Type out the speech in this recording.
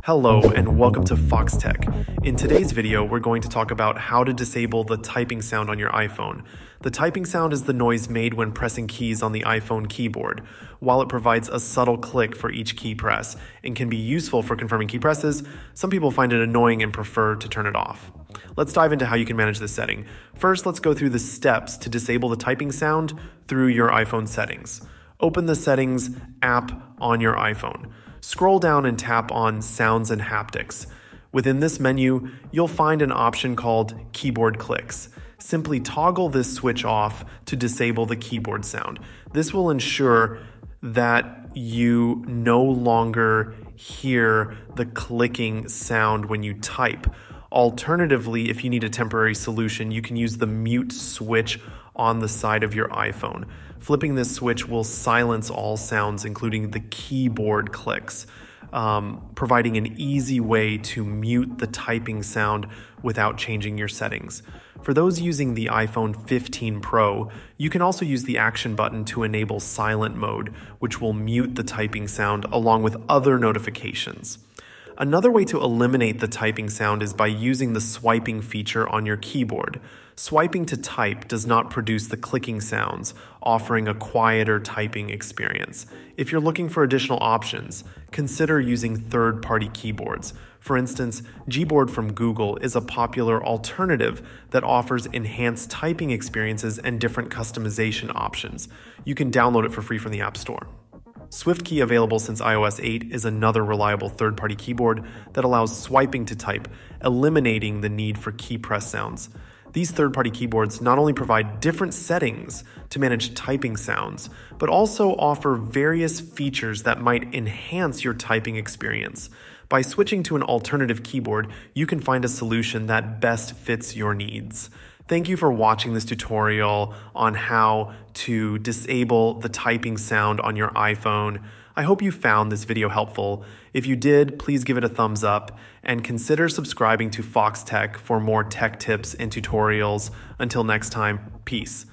Hello and welcome to Foxtecc. In today's video, we're going to talk about how to disable the typing sound on your iPhone. The typing sound is the noise made when pressing keys on the iPhone keyboard. While it provides a subtle click for each key press and can be useful for confirming key presses, some people find it annoying and prefer to turn it off. Let's dive into how you can manage this setting. First, let's go through the steps to disable the typing sound through your iPhone settings. Open the Settings app on your iPhone. Scroll down and tap on Sounds and Haptics. Within this menu, you'll find an option called Keyboard Clicks. Simply toggle this switch off to disable the keyboard sound. This will ensure that you no longer hear the clicking sound when you type. Alternatively, if you need a temporary solution, you can use the mute switch on the side of your iPhone. Flipping this switch will silence all sounds, including the keyboard clicks, providing an easy way to mute the typing sound without changing your settings. For those using the iPhone 15 Pro, you can also use the action button to enable silent mode, which will mute the typing sound along with other notifications. Another way to eliminate the typing sound is by using the swiping feature on your keyboard. Swiping to type does not produce the clicking sounds, offering a quieter typing experience. If you're looking for additional options, consider using third-party keyboards. For instance, Gboard from Google is a popular alternative that offers enhanced typing experiences and different customization options. You can download it for free from the App Store. SwiftKey, available since iOS 8, is another reliable third-party keyboard that allows swiping to type, eliminating the need for key press sounds. These third-party keyboards not only provide different settings to manage typing sounds, but also offer various features that might enhance your typing experience. By switching to an alternative keyboard, you can find a solution that best fits your needs. Thank you for watching this tutorial on how to disable the typing sound on your iPhone. I hope you found this video helpful. If you did, please give it a thumbs up and consider subscribing to Foxtecc for more tech tips and tutorials. Until next time, peace.